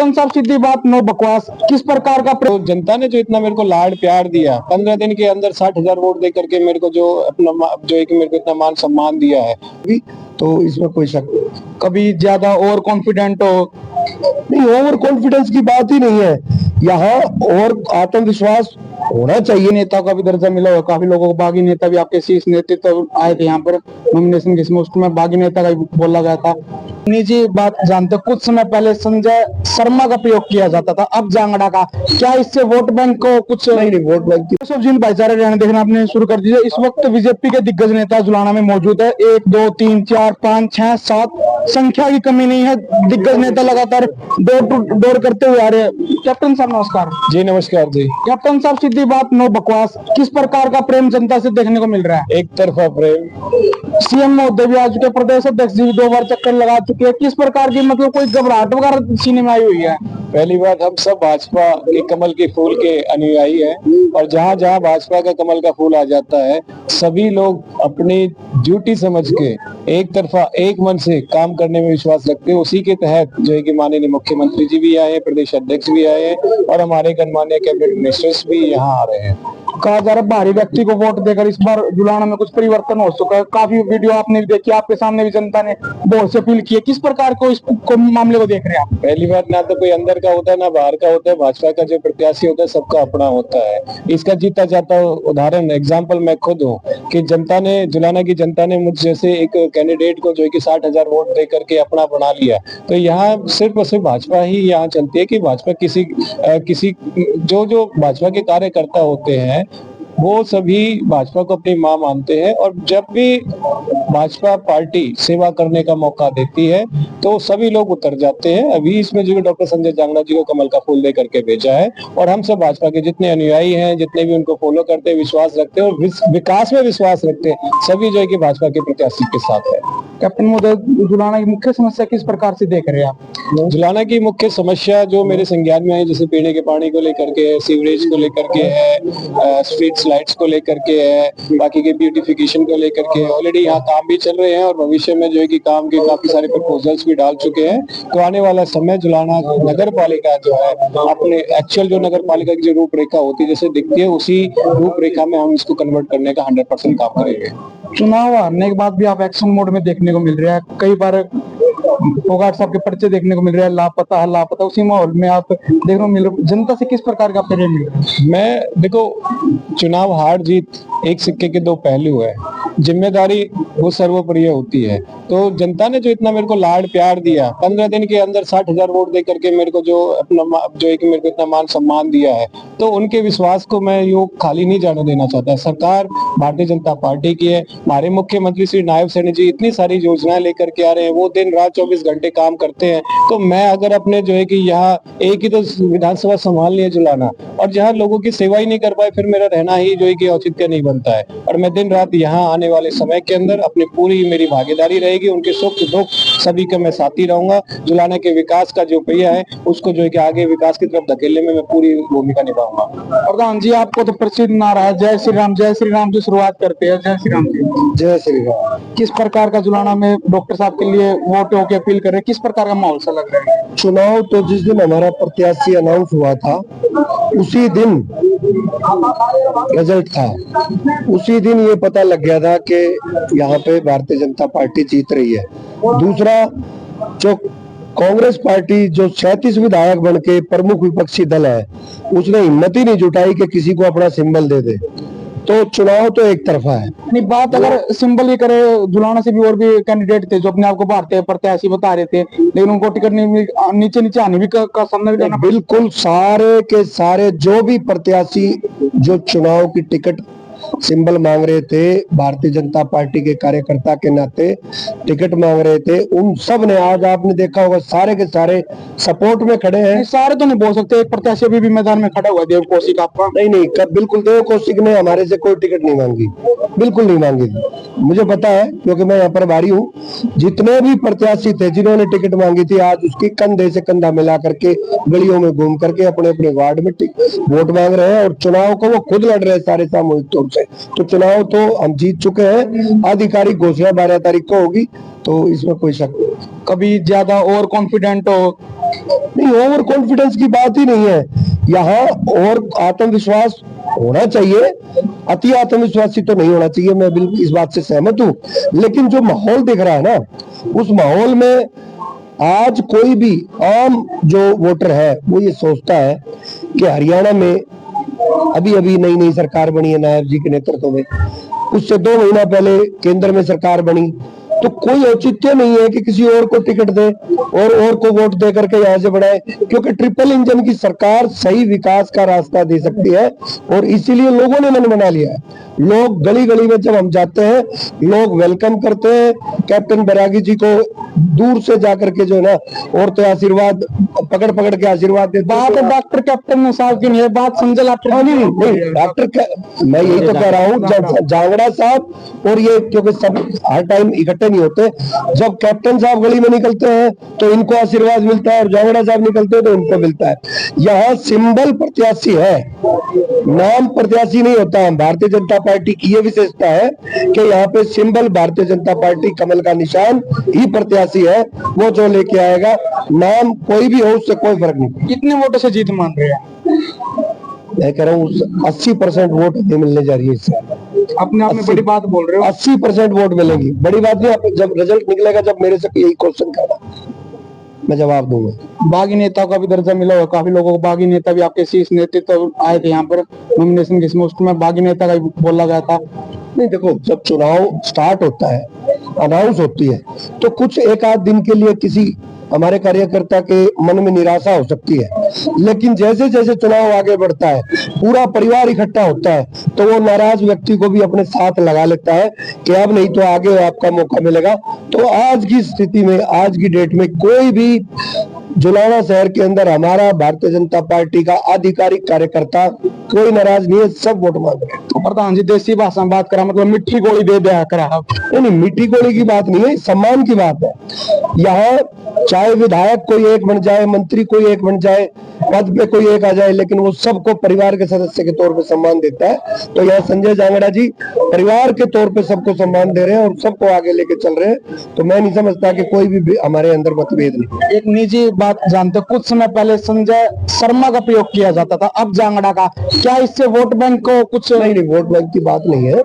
Captain साहब सीधी बात, no बकवास। किस प्रकार का तो जनता ने जो इतना मेरे को लाड प्यार दिया, 15 दिन के अंदर 60,000 वोट दे करके मेरे को जो अपना जो है कि मेरे को इतना मान सम्मान दिया है, तो इसमें कोई शक नहीं। कभी ज्यादा ओवर कॉन्फिडेंट हो? नहीं, ओवर कॉन्फिडेंस की बात ही नहीं है यहाँ। और आत्मविश्वास होना चाहिए। नेता का भी दर्जा मिला हुआ, काफी लोगों को बागी नेता भी आपके शीर्ष नेतृत्व आए थे यहाँ पर नॉमिनेशन के समय, उसमें बागी नेता का भी बोला गया था। निजी बात जानते, कुछ समय पहले संजय शर्मा का प्रयोग किया जाता था, अब जांगड़ा का, क्या इससे वोट बैंक को कुछ नहीं, वोट बैंक जिन भाईचारे रहना देखना आपने शुरू कर दीजिए। इस वक्त बीजेपी के दिग्गज नेता जुलाना में मौजूद है, 1 2 3 4 5 6 7 संख्या की कमी नहीं है। दिग्गज नेता लगातार डोर टू डोर करते हुए आ रहे हैं। कैप्टन साहब नमस्कार। जी नमस्कार जी। कैप्टन साहब सीधी बात, नो बकवास। किस प्रकार का प्रेम जनता से देखने को मिल रहा है? एक तरफा प्रेम। सीएम महोदय भी आ चुके, प्रदेश अध्यक्ष जी भी 2 बार चक्कर लगा चुके हैं। किस प्रकार की मतलब कोई घबराहट वगैरह सीने में आई हुई है? पहली बात, हम सब भाजपा के कमल के फूल के अनुयायी हैं और जहां जहां भाजपा का कमल का फूल आ जाता है, सभी लोग अपनी ड्यूटी समझ के एक तरफा एक मन से काम करने में विश्वास रखते हैं। उसी के तहत जो है कि माननीय मुख्यमंत्री जी भी आए हैं, प्रदेश अध्यक्ष भी आए हैं और हमारे गणमान्य कैबिनेट मिनिस्टर्स भी यहाँ आ रहे हैं। कहा जा रहा है बाहरी व्यक्ति को वोट देकर इस बार जुलाना में कुछ परिवर्तन हो चुका है। काफी वीडियो आपने भी देखी, आपके सामने भी जनता ने बहुत से अपील की है। किस प्रकार को इस मामले को देख रहे हैं आप? पहली बात, ना तो कोई अंदर का होता है ना बाहर का होता है। भाजपा का जो प्रत्याशी होता है सबका अपना होता है। इसका जीता जाता उदाहरण एग्जाम्पल मैं खुद हूँ कि जनता ने, जुलाना की जनता ने मुझ जैसे एक कैंडिडेट को जो है कि 60,000 वोट दे करके अपना बना लिया। तो यहाँ सिर्फ और सिर्फ भाजपा ही यहाँ चलती है कि भाजपा किसी जो भाजपा के कार्यकर्ता होते हैं वो सभी भाजपा को अपनी मां मानते हैं और जब भी भाजपा पार्टी सेवा करने का मौका देती है तो सभी लोग उतर जाते हैं। अभी इसमें जो डॉक्टर संजय जांगड़ा जी को कमल का फूल दे करके भेजा है और हम सब भाजपा के जितने अनुयायी हैं, जितने भी उनको फॉलो करते हैं, विश्वास रखते हैं और विकास में विश्वास रखते हैं, सभी जो है कि भाजपा के प्रत्याशी के साथ है। कैप्टन महोदय, जुलाना की मुख्य समस्या किस प्रकार से देख रहे हैं आप? जुलाना की मुख्य समस्या जो मेरे संज्ञान में है, जैसे पीने के पानी को लेकर के है, सीवरेज को लेकर के है, स्ट्रीट लाइट्स को लेकर के है, बाकी के ब्यूटिफिकेशन को लेकर के है। ऑलरेडी यहाँ काम भी चल रहे हैं और भविष्य में जो है कि काम के काफी सारे प्रपोजल्स भी डाल चुके हैं। तो आने वाला समय जुलाना नगर पालिका जो है अपने एक्चुअल जो नगर पालिका की जो रूपरेखा होती है जैसे दिखती है, उसी रूपरेखा में हम इसको कन्वर्ट करने का 100% काम करेंगे। चुनाव हारने के बाद भी आप एक्शन मोड में देखने को मिल रहा है। कई बार फोगाट साहब के पर्चे देखने को मिल रहे हैं, लापता है लापता, उसी माहौल में आप देखने को मिल रहे, जनता से किस प्रकार का प्रेम मिल रहा है? मैं देखो, चुनाव हार जीत एक सिक्के के 2 पहलू है। जिम्मेदारी वो सर्वोपरि होती है। तो जनता ने जो इतना मेरे को लाड प्यार दिया, 15 दिन के अंदर 60,000 वोट दे करके मेरे को जो अपना जो है कि मेरे को इतना मान सम्मान दिया है, तो उनके विश्वास को मैं यूं खाली नहीं जाने देना चाहता। सरकार भारतीय जनता पार्टी की है। हमारे मुख्यमंत्री श्री नायब सैनी जी इतनी सारी योजनाएं लेकर के आ रहे हैं, वो दिन रात 24 घंटे काम करते हैं। तो मैं अगर अपने जो है कि यहाँ एक ही तो विधानसभा संभालनी है जुलाना, और जहाँ लोगों की सेवा ही नहीं कर पाए, फिर मेरा रहना ही जो है कि औचित्य नहीं बनता है। और मैं दिन रात यहाँ आने वाले समय के अंदर अपनी पूरी मेरी भागीदारी रहेगी, उनके सुख दुख सभी का मैं साथी रहूंगा। जुलाना के विकास का जो पहिया है उसको जो है कि आगे विकास की तरफ धकेलने में मैं पूरी भूमिका निभाऊंगा। प्रधान जी, आपको तो प्रसिद्ध नारा है जय श्री राम जो शुरुआत करते हैं। जय श्री राम जी। जय श्री राम। किस प्रकार का जुलाना में डॉक्टर साहब के लिए वोट होकर अपील कर रहे हैं, किस प्रकार का माहौल सा लग रहा है? चुनाव तो जिस दिन हमारा प्रत्याशी अनाउंस हुआ था उसी दिन रिजल्ट था, उसी दिन ये पता लग गया था कि यहाँ पे भारतीय जनता पार्टी जीत रही है। दूसरा, जो कांग्रेस पार्टी जो 37 विधायक बन के प्रमुख विपक्षी दल है, उसने हिम्मत ही नहीं जुटाई कि किसी को अपना सिंबल दे दे। तो चुनाव तो एक तरफा है। नहीं, बात अगर सिंबल ही करे, जुलाना से भी और भी कैंडिडेट थे जो अपने आप को भारतीय प्रत्याशी बता रहे थे, लेकिन उनको टिकट नहीं मिली, नीचे आने भी का सामना भी करना। बिल्कुल सारे के सारे जो भी प्रत्याशी जो चुनाव की टिकट सिंबल मांग रहे थे, भारतीय जनता पार्टी के कार्यकर्ता के नाते टिकट मांग रहे थे, उन सब ने, आज आपने देखा होगा, सारे के सारे सपोर्ट में खड़े हैं। सारे तो नहीं बोल सकते, एक प्रत्याशी अभी भी मैदान में खड़ा हुआ है, देव कौशिक आपका। नहीं, बिल्कुल देव कौशिक ने हमारे से कोई टिकट नहीं मांगी, बिल्कुल नहीं मांगी। मुझे पता है क्योंकि मैं यहाँ पर बारी हूँ। जितने भी प्रत्याशी थे जिन्होंने टिकट मांगी थी, आज उसकी कंधे से कंधा मिला करके गलियों में घूम करके अपने अपने वार्ड में वोट मांग रहे हैं और चुनाव को वो खुद लड़ रहे हैं सारे सामूहिक तौर से। से। तो चुनाव तो हम जीत चुके हैं, आधिकारिक घोषणा 12 तारीख को होगी, तो इसमें कोई शक नहीं। कभी ज्यादा ओवर कॉन्फिडेंट हो? नहीं, ओवर कॉन्फिडेंस की बात ही नहीं है यहाँ। और आत्मविश्वास होना चाहिए, अति आत्मविश्वासी तो नहीं होना चाहिए, मैं बिल्कुल इस बात से सहमत हूँ। लेकिन जो माहौल दिख रहा है ना, उस माहौल में आज कोई भी आम जो वोटर है वो ये सोचता है कि हरियाणा में अभी अभी नई नई सरकार बनी है नायब जी के नेतृत्व में, उससे 2 महीना पहले केंद्र में सरकार बनी, तो कोई औचित्य नहीं है कि किसी और को टिकट दे और को वोट दे करके यहाँ से बढ़ाए, क्योंकि ट्रिपल इंजन की सरकार सही विकास का रास्ता दे सकती है। और इसीलिए लोगों ने मन बना लिया है। लोग गली गली में जब हम जाते हैं, लोग वेलकम करते हैं कैप्टन बैरागी जी को, दूर से जाकर के जो है ना औरतें आशीर्वाद पकड़ पकड़ के आशीर्वाद देते हैं। बात डॉक्टर कैप्टन साहब की नहीं है, बात संजय लाठर। नहीं डॉक्टर, मैं यही तो कह रहा हूँ, जांगड़ा साहब और ये, क्योंकि सब हर टाइम इकट्ठे नहीं होते, जब कैप्टन साहब गली में निकलते हैं तो इनको आशीर्वाद मिलता है और जांगड़ा साहब निकलते हैं तो इनको मिलता है। यहाँ सिंबल प्रत्याशी है, नाम प्रत्याशी नहीं होता है। भारतीय जनता पार्टी की ये विशेषता है कि यहाँ पे सिंबल भारतीय जनता पार्टी कमल का निशान ही प्रत्याशी है, वो जो लेके आएगा, नाम कोई भी हो उससे कोई फर्क नहीं। कितने वोटों से जीत मान रहे हैं? मैं कह रहा हूँ 80% वोट हमें मिलने जा रही है इससे। अपने आप में बड़ी बात बोल रहे हो। 80% वोट मिलेंगी, बड़ी बात नहीं। आप जब रिजल्ट निकलेगा, जब मेरे से यही क्वेश्चन करना, मैं जवाब दूंगा। बागी नेता का भी दर्जा मिला हुआ, काफी लोगों को बागी नेता भी आपके शीर्ष नेतृत्व आए थे यहाँ पर नॉमिनेशन की लिस्ट में, बागी नेता का भी बोला गया था। नहीं देखो, जब चुनाव स्टार्ट होता है, अनाउंस होती है, तो कुछ एक आध दिन के लिए किसी हमारे कार्यकर्ता के मन में निराशा हो सकती है, लेकिन जैसे जैसे चुनाव आगे बढ़ता है, पूरा परिवार इकट्ठा होता है, तो वो नाराज व्यक्ति को भी अपने साथ लगा लेता है कि अब नहीं तो आगे आपका मौका मिलेगा। तो आज की स्थिति में, आज की डेट में कोई भी जुलाना शहर के अंदर हमारा भारतीय जनता पार्टी का आधिकारिक कार्यकर्ता कोई नाराज नहीं है, सब वोट मांग रहे हैं। तो प्रधान जी देसी भाषा में बात करा, मतलब मिट्टी गोली दे दिया करा। नहीं, मीठी गोली की बात नहीं है, सम्मान की बात है। यहाँ चाहे विधायक कोई एक बन जाए, मंत्री कोई एक बन जाए, पद पे कोई एक आ जाए, लेकिन वो सबको परिवार के सदस्य के तौर पे सम्मान देता है। तो यहाँ संजय जांगड़ा जी परिवार के तौर पे सबको सम्मान दे रहे हैं और सबको आगे लेके चल रहे हैं। तो मैं नहीं समझता कि कोई भी हमारे अंदर मतभेद नहीं। एक निजी बात जानते हो, कुछ समय पहले संजय शर्मा का प्रयोग किया जाता था, अब जांगड़ा का, क्या इससे वोट बैंक को कुछ? नहीं, वोट बैंक की बात नहीं है।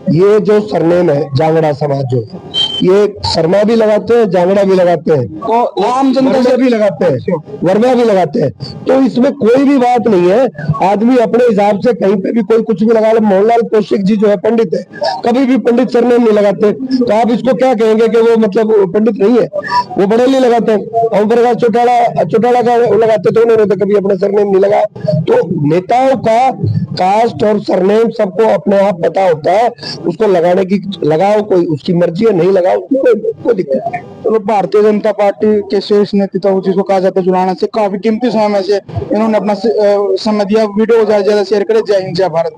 ये जो सरनेम है जांगड़ा समाज जो है, ये शर्मा भी लगाते हैं, जांगड़ा भी लगाते हैं, तो आम जनता से भी लगाते हैं, वर्मा भी लगाते हैं। तो इसमें कोई भी बात नहीं है। आदमी अपने हिसाब से कहीं पे भी कोई कुछ भी लगा ले। मोहनलाल कौशिक जी जो है पंडित है, कभी भी पंडित सरनेम नहीं लगाते, तो आप इसको क्या कहेंगे कि वो मतलब पंडित नहीं है? वो बड़े नहीं लगाते। ओम प्रकाश चौटाला का लगाते थे, उन्होंने तो कभी अपना सरनेम नहीं लगाया। तो नेताओं का कास्ट और सरनेम सबको अपने आप पता होता है, उसको लगाने की लगाओ, कोई उसकी मर्जी है, नहीं लगाओ, कोई दिक्कत नहीं। तो भारतीय जनता पार्टी के शीर्ष नेतृत्व जिसको कहा जाता है जुलाना से, काफी कीमती समय में से इन्होंने अपना समय दिया। वीडियो ज्यादा से ज्यादा शेयर करें। जय हिंद, जय भारत।